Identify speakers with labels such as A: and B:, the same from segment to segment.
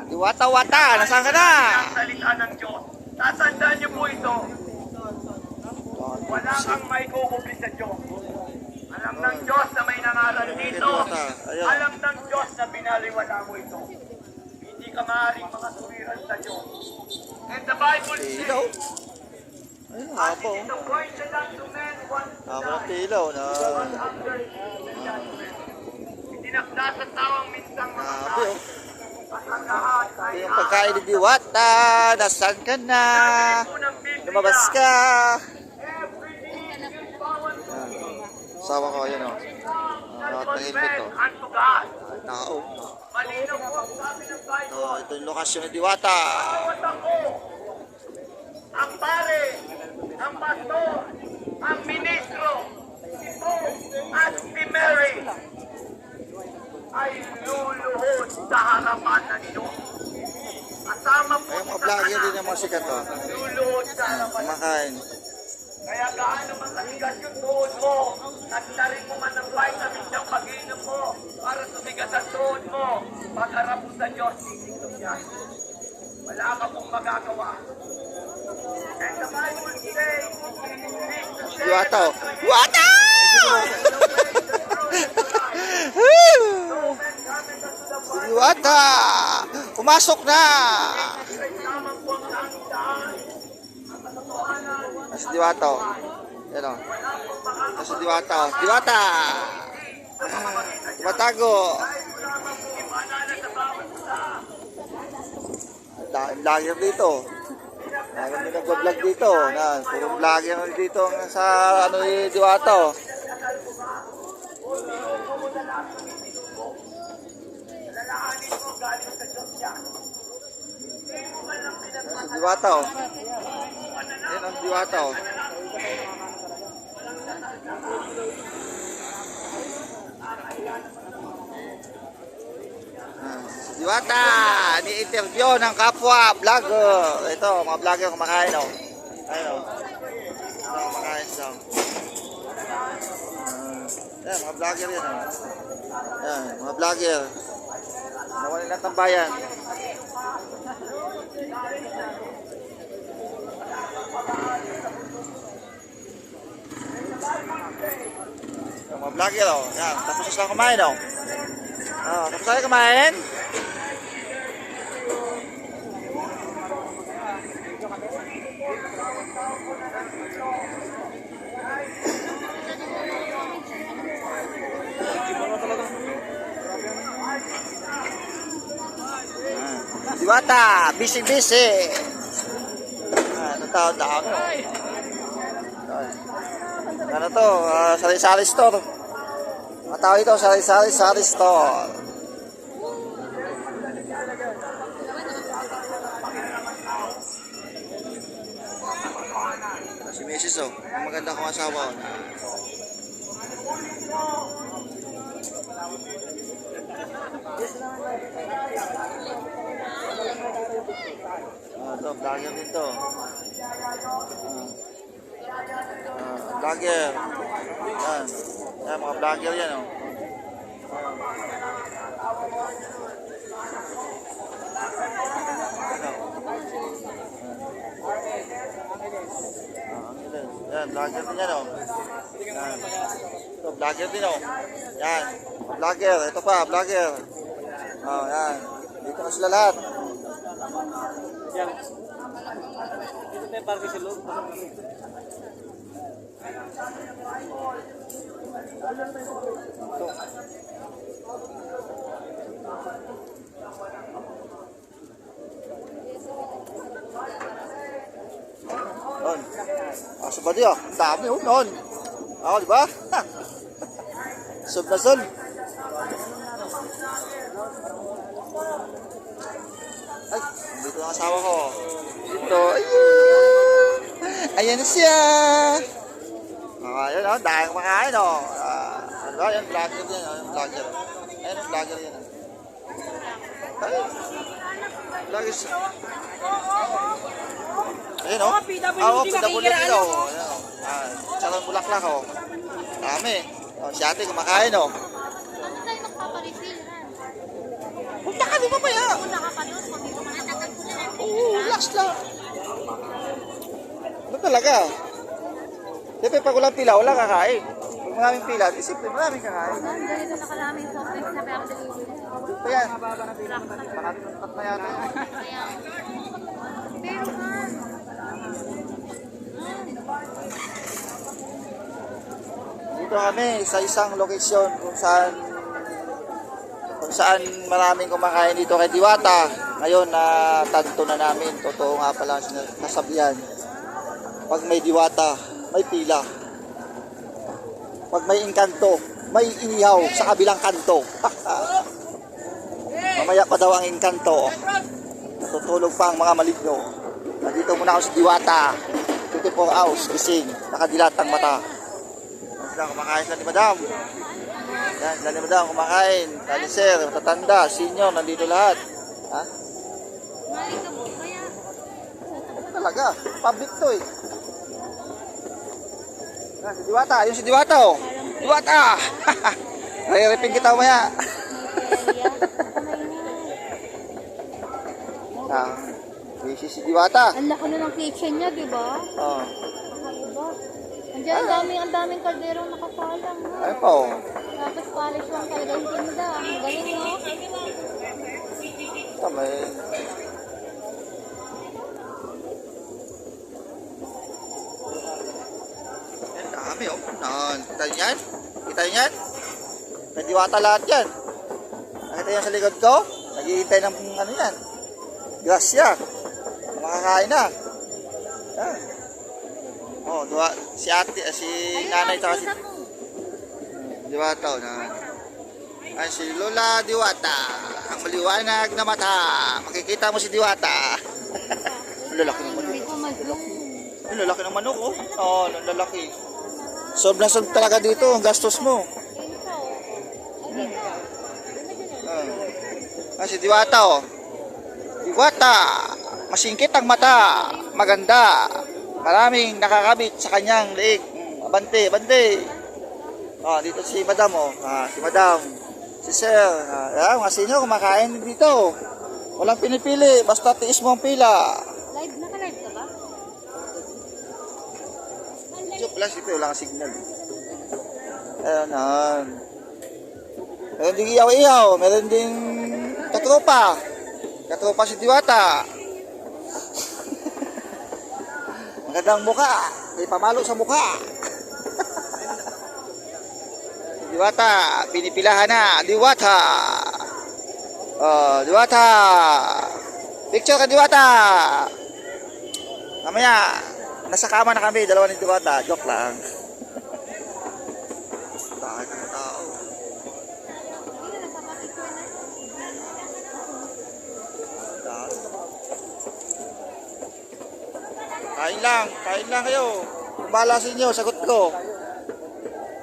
A: Diwata-wata, nasaan ka na?
B: Ang salita ng Diyos. Tatandaan niyo po ito. Wala kang may kukubli sa Diyos. Alam ng Diyos na may nangaral dito. Alam ng Diyos na binaliwala mo ito. Hindi ka maaaring makasuwiran sa Diyos. And the Bible says,
A: Ayun,
B: as
A: hapo.
B: it is appointed unto men once to
A: Hapo ng
B: die,
A: pilaw na.
B: but after the judgment. Itinakda sa tawang minsang mga
A: Hapo.
B: tao. At ang lahat ay
A: Ito yung pagkain ni Diwata. Nasaan ka na? Lumabas ka. Sawa ko, ayun o. Lahat ng helmet o. Tao.
B: Malinaw po ang sabi ng Bible.
A: Ito yung lokasyon ni Diwata.
B: Bawat ako, ang pare, ang pastor, ang ministro, ito at si Mary ay luluhod sa harapan ng Diyos. Kasama po
A: Ayun, mga vlogger din yung mga sikat o.
B: luluhod sa harapan.
A: Kumakain.
B: Kaya gaano man katigas yung tuhod mo, nagtarin mo man ng vitamin ng pag-inom mo para sumigat ang tuhod mo. Pagharap mo sa Diyos, titignan yan. Wala ka pong magagawa. And the Bible says,
A: Diwata o. Diwata! Si Diwata! Pumasok na! Si Diwata o. Yan o. Si Diwata o. Diwata! Tumatago! Daming vlogger dito. Marami nag-vlog dito. Puro vlogger dito sa ano ni Diwata o. Si Diwata o. Yan ang Diwata o. Si Diwata, ni-interview ng kapwa vlogger. Ito, mga vlogger kumakain o. Ayun o. Ito, kumakain siya. Yan, mga vlogger yan o. Yan, mga vlogger. Nawa nilang tambayan. Yung mga vlogger o. Yan, tapos na sila kumain o. Tapos na kumain. Diwata, busy-busy. Ano tao dami o. Ano to? Sari-sari store. Mga tao ito, sari-sari store. Si Mrs. oh, ang maganda kong asawa oh. Ito, vlogger dito. Vlogger. Yan. Yan, mga vlogger yan oh. Yan, vlogger din yan oh. Yan. Ito, vlogger din oh. Yan, vlogger. Ito pa, vlogger. Oh, yan. Dito na sila lahat.
C: Yan. Dito tayo parking sa loob.
A: Ito. Noon. Aso ba diyo? Ang dami oh, noon. Ako, di ba? Sub na sol. Ay, dito ang asawa ko. Dito, ayun. Ayan na siya. Ayun oh, dahil makain oh. Ano ba, yan, vlogger din. Ayun, vlogger. Ayun, vlogger yan. Ayun. Vlogger siya. Ayun o. PWD daw. Tsaka bulaklak o. Dami. Si ate kumakain o.
D: Ano tayo magpaparefill ha?
A: Punta ka, di ba pa yan?
D: Una ka pa doon,
A: Relax lang. Ano talaga? Siyempre, pag walang pila, wala kakain. Pag maraming pila, isipin, maraming kakain.
D: Ganito na karaming soft drinks na pero delivery.
A: Ito yan. Nakatutat na yata.
D: Kaya, pero man,
A: Dito kami sa isang lokasyon kung saan maraming kumakain dito kay Diwata. Ngayon na tanto na namin, totoo nga pala ang nasabihan. Pag may Diwata, may pila. Pag may engkanto, may inihaw sa kabilang kanto. Mamaya pa daw ang engkanto. Natutulog pa ang mga maligno. Nandito muna ako sa Diwata. 24 hours, gising, nakadilatang mata. Sila kumakain sila ni Madam. Yan, sila ni Madam kumakain. Dali sir, matatanda, senior, nandito lahat. Ha?
D: mali ka po. Kaya,
A: Talaga, public to eh. Yan, si Diwata, yun si Diwata oh. Diwata! Re-reping kita maya. Ah, busy si Diwata.
D: ang laki na ng kitchen niya, di ba?
A: Oh.
D: Kakaiba. Andiyan, ang daming kalderong nakapalang. Ha?
A: Ayun pa oh.
D: Tapos polish lang talaga yung tinda. Ang galing, no?
A: Ito may... Yan, dami oh. Nan, kita niyo yan? Kita niyo yan? May Diwata lahat yan. Nakita niyo sa likod ko? Naghihintay ng ano yan. Grasya. Makakain na. Yan. Oh, si ate, si nanay tsaka si Diwata oh, na. Ay, si Lola Diwata. Ang maliwanag na mata. Makikita mo si Diwata. Ang lalaki ng manok.
D: Hindi ko mag-zoom.
A: Ang lalaki ng manok oh. Oo, ang lalaki. Solve na solve talaga dito ang gastos mo. Ah, si Diwata oh. Diwata. Masingkit ang mata. Maganda. Maraming nakakabit sa kanyang leeg. Abante, abante. Oh, dito si Madam oh. Ah, si Madam. Si Sir. Ah, mga senior kumakain dito. Walang pinipili. Basta tiis mo ang pila.
D: Live, naka-live ka ba?
A: Joke lang, siyempre wala kang signal. Ayun, yan. Meron ding iyaw-iyaw. Meron ding katropa. Katropa si Diwata. Magandang mukha. May pamalo sa mukha. Diwata, pinipilahan na. Diwata. Oh, Diwata. Picture ka, Diwata. Mamaya, nasa kama na kami, dalawa ni Diwata. Joke lang. Dahil ng tao. Dahil. Kain lang kayo. Kung bahala sa inyo, sagot ko.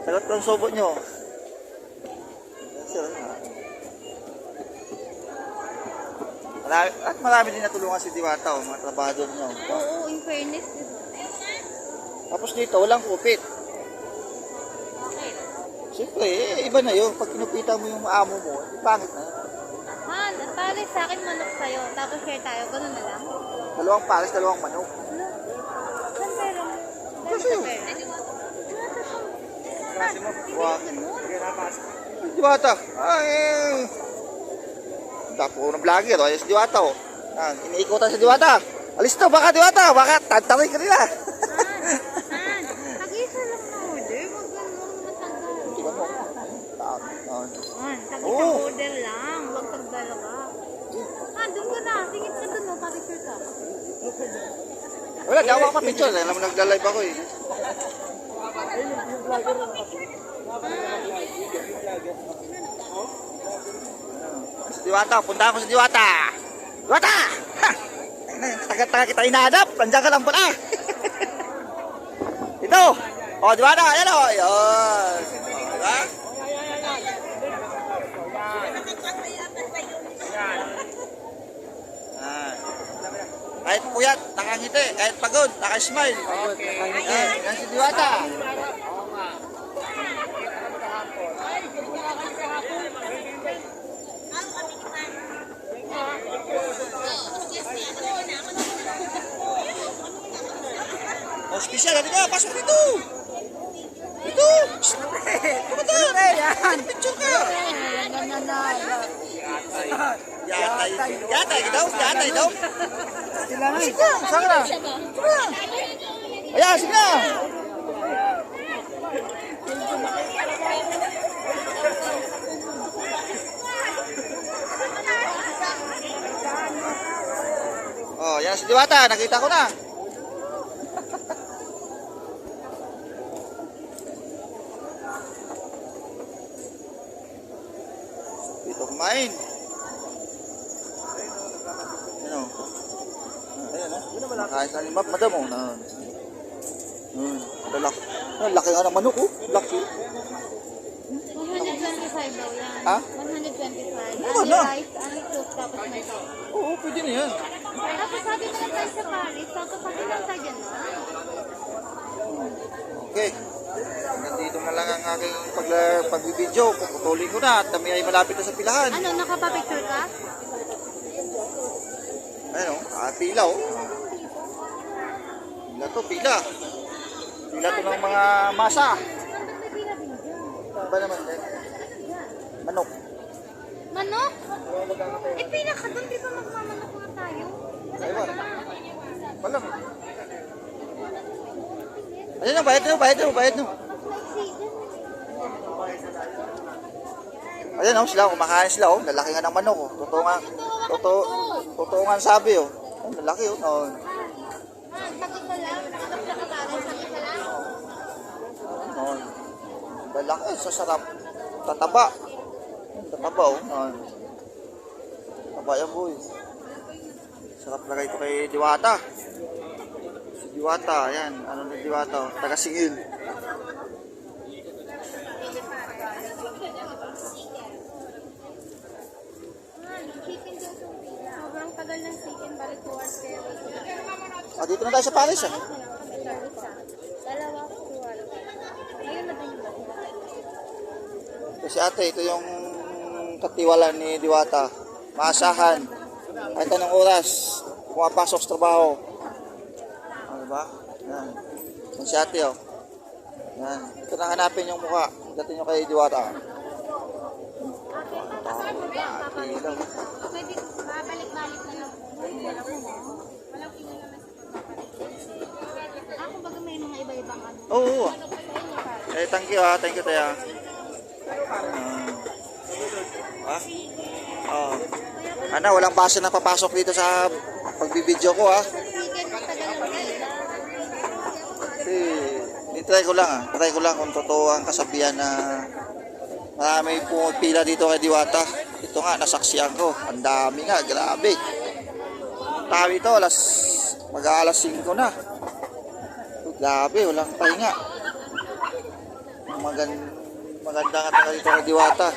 A: Sagot ko ang sobo nyo. Marami din natulungan si Diwata, mga trabahador nyo.
D: Oo, in fairness.
A: Tapos dito, walang kupit. Siyempre, iba na yun. Pag kinupitan mo yung amo mo, pangit na.
D: Han, at pares sa akin manok sa'yo. Tapos share tayo. Ganun na lang.
A: Dalawang pares, dalawang manok.
D: Saan meron?
A: Kasi yun. Wow. Diwata. Ay. Tapo ko ng vlogger. O, si Diwata. Oh. Iniikutan si Diwata. Alis na, baka Diwata. Baka tantarin ka nila.
D: Han, tag-isa lang na order. Huwag ganun matanggal.
A: Diba mo?
D: Han, tag-isa
A: Oo.
D: order lang. Huwag pagdalaga. Han, doon ka na. Tingin ka doon. Pakisure ka.
A: Wala, dawa ka pa picture. Alam mo, nagda-live ako eh. Si Diwata, punta ako sa Diwata. Diwata! Ha! Taga-taga kita inaadap. Nandiyan ka lang pala. Ito. O, Diwata. Ayan o. Ayan. Diba? Kahit puyat, nakangiti. Kahit pagod, nakasmile. Yan si Diwata. Official, halika, pasok dito. Dito. Kumata. Picture ka. Yatay daw. Sige, saan ka na? Ayan, sige na. Oh, yan si Diwata, nakita ko na. Dito kumain. Ano? Ayan, oh. Kain sa limap, madam, oh. Lalaki. Laki nga ng manok, oh. Laki.
D: 125 daw yan.
A: Ha?
D: 125.
A: Ano
D: Only
A: na?
D: rice, only soup, tapos may sauce.
A: Oo, pwede na yan.
D: Tapos sabi mo na tayo sa Paris, tapos sabi lang tayo dyan na.
A: Okay. Nandito na lang ang aking pagbibideo. Puputulin ko na at kami ay malapit na sa pilahan.
D: Ano, nakapapicture ka?
A: Ayun, pila, oh. Pila to, pila. Pila to ng mga masa. Ano ba naman din? Manok.
D: Manok? Eh, pila ka doon, di ba magmamanok na tayo?
A: Ayun. Walang. Ayun na, bayad nyo. Ayan, oh, sila, kumakain sila, oh. Lalaki nga ng manok, oh. Totoo nga sabi, oh. Oh, lalaki, oh. Oh.
D: Sakit ka lang, sakit ka lang.
A: Oh. Lalaki, sasarap. Tataba, oh. Oh. Tataba yan, boy. Sarap na ito kay Diwata. Si Diwata, ayan. Ano na Diwata, oh. Taga-Singil.
D: Sobrang tagal ng chicken, balik 2 hours kayo.
A: Ah, dito na tayo sa Paris, ah.
D: Dalawa, 2 hours. Ngayon na din ba?
A: Kasi ate, ito yung katiwalaan ni Diwata. Maasahan. Kahit anong oras, pumapasok sa trabaho. Ano ba? Yan. Yan si ate, oh. Yan. Ito na hanapin yung mukha. Dating nyo kay Diwata. Ilaw.
D: Pwede, babalik-balik na lang. Walang kinalaman sa pagbabalik. Ah, kumbaga may mga iba-ibang ano.
A: Oo. Eh, thank you, ah. Thank you, Taya. Ah? Oh. Ano, walang basa na papasok dito sa pagbibideo ko, ah.
D: Chicken, matagal ng pila.
A: Kasi, try ko lang kung totoo ang kasabihan na marami pumipila dito kay Diwata. Ito nga, nasaksiyan ko. Ang dami nga, grabe. Tawi ito, mag-aalas 5 na. Grabe, walang pahinga. Maganda nga talaga dito kay Diwata.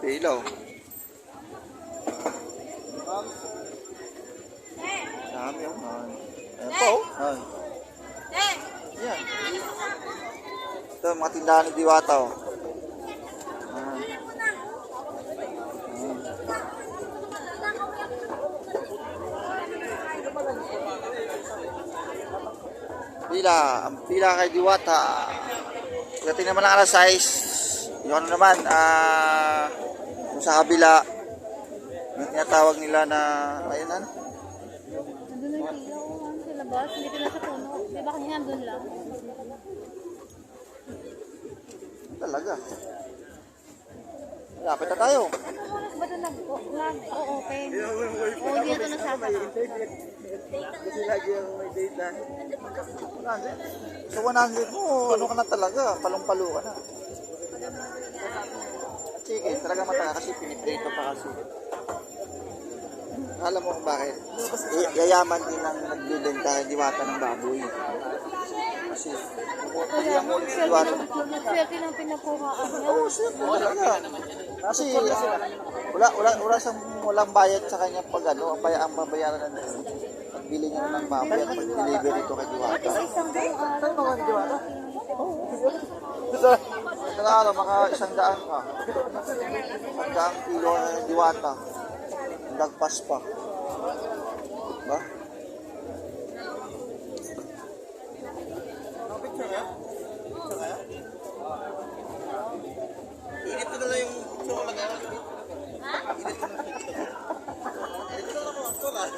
A: Pilaw. Dami, oh. Ayan pa, oh. Ayan. Yan. Ito, mga tindahan ni Diwata, oh. Ang pila kay Diwata. Pagdating naman ng alas 6, yung ano naman, yung sa kabila, yung tinatawag nila na, ayun na,
D: Nandun yung ilaw, sa labas, hindi ko na sa puno. Di ba kanina nandun lang?
A: talaga. Lapit na tayo.
D: Anong oras ba ito nag-open? O, hindi na ito nasasara.
A: Kasi lagi yung may data. 100. Sa 100 mo, ano ka na talaga, palong-palo ka na. Sige, talaga mataga kasi piniprito pa kasi. Alam mo kung bakit? Yayaman din ang nagbibenta kay Diwata ng baboy. Kasi, yung ulit si Diwata.
D: Swerte ng pinakuhaan niya.
A: Oo, sir, talaga. Kasi, walang bayad sa kanya pag ano, ang babayaran na pagbili niya ng baboy at pag-deliver ito kay Diwata.
D: Isang buong araw.
A: Ano ka Diwata? Ito na araw, maka 100 ka. 100 kilo ng Diwata. Dagpas pa. Diba? Init ko na lang yung picture ko lagay.
D: Ha?
A: Init ko na lang picture. Init ko na lang ako lang.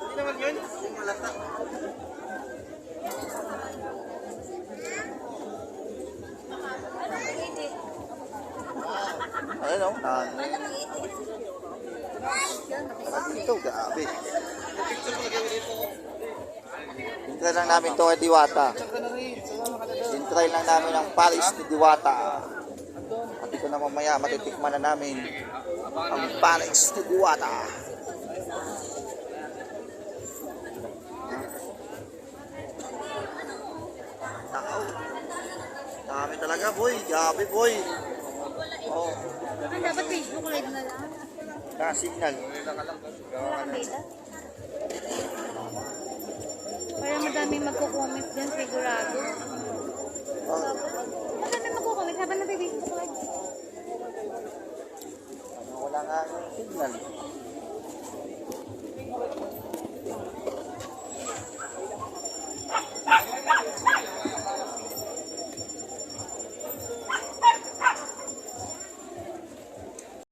A: Hindi naman yun. Yung malata. Ayun o. Ito, grabe. Intry lang namin to kay Diwata. Intry lang namin ang Paris ni Diwata. At ito na mamaya matitikman na namin ang Paris ni Diwata. Takaw. Dami talaga boy. Grabe boy. Oh,
D: Ang dapat Facebook live na lang.
A: naka-signal.
D: Wala kang data. Para madami magko-comment dyan, sigurado.
A: Oh,
D: Madami magko-comment habang nag-Facebook live.
A: wala nga yung signal.